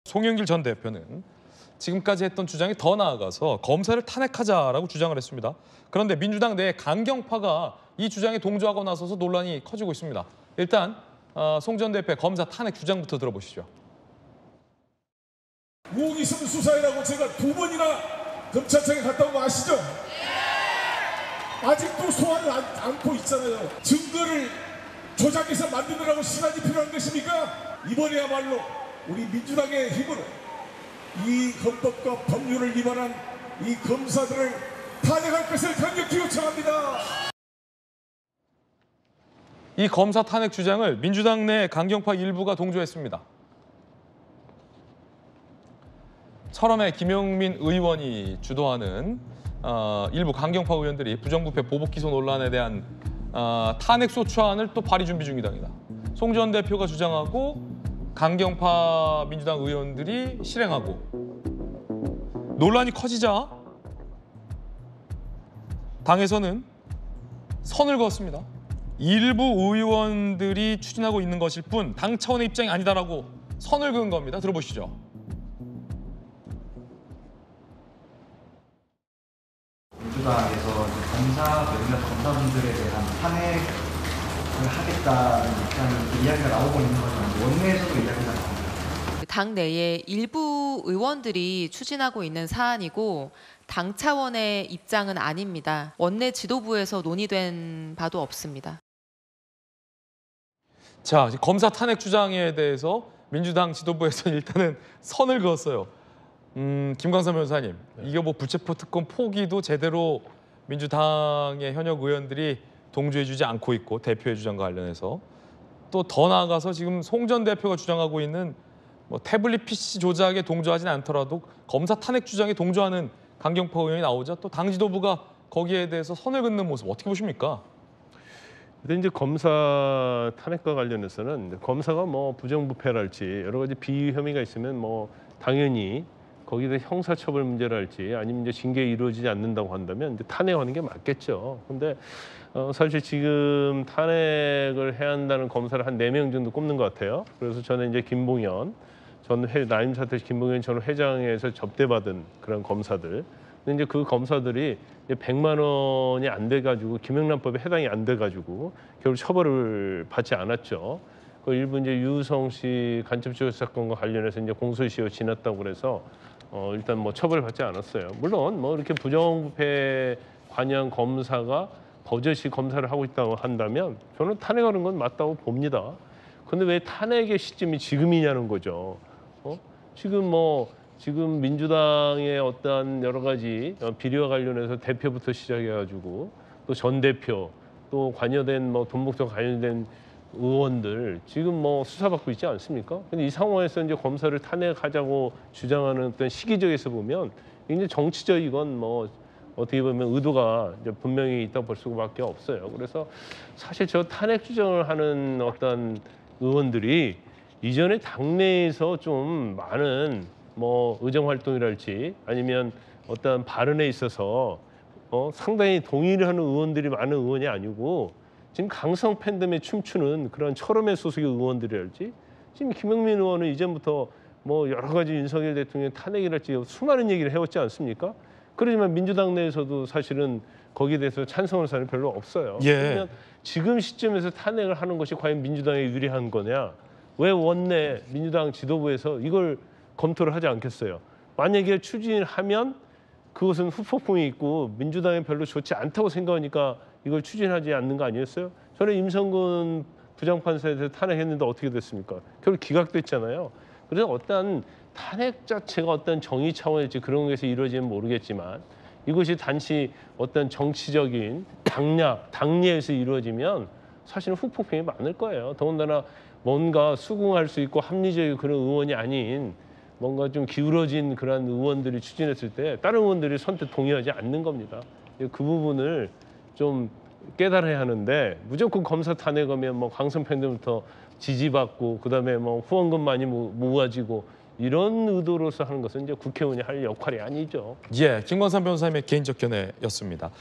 송영길 전 대표는 지금까지 했던 주장이 더 나아가서 검사를 탄핵하자라고 주장을 했습니다. 그런데 민주당 내 강경파가 이 주장에 동조하고 나서서 논란이 커지고 있습니다. 일단 송 전 대표의 검사 탄핵 주장부터 들어보시죠. 무기성 수사이라고 제가 2번이나 검찰청에 갔다 온 거 아시죠? 아직도 소환을 않고 있잖아요. 증거를 조작해서 만드느라고 시간이 필요한 것입니까? 이번에야말로 우리 민주당의 힘으로 이 헌법과 법률을 위반한 이 검사들을 탄핵할 것을 강력히 요청합니다. 이 검사 탄핵 주장을 민주당 내 강경파 일부가 동조했습니다. 철험의 김용민 의원이 주도하는 일부 강경파 의원들이 부정부패 보복기소 논란에 대한 탄핵소추안을 또 발의 준비 중이답니다. 송 전 대표가 주장하고 강경파 민주당 의원들이 실행하고 논란이 커지자 당에서는 선을 그었습니다. 일부 의원들이 추진하고 있는 것일 뿐 당 차원의 입장이 아니다라고 선을 그은 겁니다. 들어보시죠. 민주당에서 검사 몇몇 검사분들에 대한 탄핵을 하겠다는 입장이 이야기가 나오고 있는 거죠. 원내에서도 이야기가 나옵니다. 당 내에 일부 의원들이 추진하고 있는 사안이고 당 차원의 입장은 아닙니다. 원내 지도부에서 논의된 바도 없습니다. 자, 검사 탄핵 주장에 대해서 민주당 지도부에서 일단은 선을 그었어요. 김광선 변호사님, 이게 뭐 불체포 특권 포기도 제대로 민주당의 현역 의원들이 동조해주지 않고 있고 대표의 주장과 관련해서 또 더 나아가서 지금 송 전 대표가 주장하고 있는 뭐 태블릿 PC 조작에 동조하지는 않더라도 검사 탄핵 주장에 동조하는 강경파 의원이 나오자 또 당 지도부가 거기에 대해서 선을 긋는 모습 어떻게 보십니까? 근데 이제 검사 탄핵과 관련해서는 검사가 뭐 부정부패랄지 여러 가지 비위 혐의가 있으면 뭐 당연히 거기에 대해 형사처벌 문제랄지 아니면 이제 징계 이루어지지 않는다고 한다면 이제 탄핵하는 게 맞겠죠. 근데 사실 지금 탄핵을 해야 한다는 검사를 한 4명 정도 꼽는 것 같아요. 그래서 저는 이제 김봉현 남임 사태 김봉현 전 회장에서 접대받은 그런 검사들. 근데 이제 그 검사들이 이제 100만 원이 안 돼가지고 김영란법에 해당이 안 돼가지고 결국 처벌을 받지 않았죠. 그 일부 이제 유성 씨 간첩조작 사건과 관련해서 이제 공소시효 지났다고 그래서 일단 뭐 처벌받지 않았어요. 물론 뭐 이렇게 부정부패 관여한 검사가 버젓이 검사를 하고 있다고 한다면 저는 탄핵하는 건 맞다고 봅니다. 근데 왜 탄핵의 시점이 지금이냐는 거죠. 지금 민주당의 어떠한 여러 가지 비리와 관련해서 대표부터 시작해가지고 또 전 대표 또 관여된 뭐 돈목과 관련된 의원들 지금 뭐 수사받고 있지 않습니까? 근데 이 상황에서 이제 검사를 탄핵하자고 주장하는 어떤 시기적에서 보면 굉장히 정치적이건 뭐 어떻게 보면 의도가 이제 분명히 있다고 볼 수밖에 없어요. 그래서 사실 저 탄핵 주장을 하는 어떤 의원들이 이전에 당내에서 좀 많은 뭐 의정 활동이랄지 아니면 어떤 발언에 있어서 상당히 동의를 하는 의원들이 많은 의원이 아니고 지금 강성 팬덤에 춤추는 그런 철험의 소속의 의원들이랄지 지금 김영민 의원은 이전부터 뭐 여러 가지 윤석열 대통령 탄핵이랄지 수많은 얘기를 해왔지 않습니까? 그러지만 민주당 내에서도 사실은 거기에 대해서 찬성하는 사람이 별로 없어요. 예. 그러면 지금 시점에서 탄핵을 하는 것이 과연 민주당에 유리한 거냐? 왜 원내 민주당 지도부에서 이걸 검토를 하지 않겠어요? 만약에 추진하면 그것은 후폭풍이 있고 민주당에 별로 좋지 않다고 생각하니까 이걸 추진하지 않는 거 아니었어요? 저는 임성근 부장판사에 대해서 탄핵했는데 어떻게 됐습니까? 결국 기각됐잖아요. 그래서 어떤 탄핵 자체가 어떤 정의 차원일지 그런 것에서 이루어지면 모르겠지만 이것이 단지 어떤 정치적인 당내에서 이루어지면 사실은 후폭풍이 많을 거예요. 더군다나 뭔가 수긍할 수 있고 합리적인 그런 의원이 아닌 뭔가 좀 기울어진 그런 의원들이 추진했을 때 다른 의원들이 선뜻 동의하지 않는 겁니다. 그 부분을 좀 깨달아야 하는데 무조건 검사 탄핵하면 뭐 강성 팬들부터 지지받고 그다음에 뭐 후원금 많이 모아지고 이런 의도로서 하는 것은 이제 국회의원이 할 역할이 아니죠. 예, 김광선 변호사님의 개인적 견해였습니다.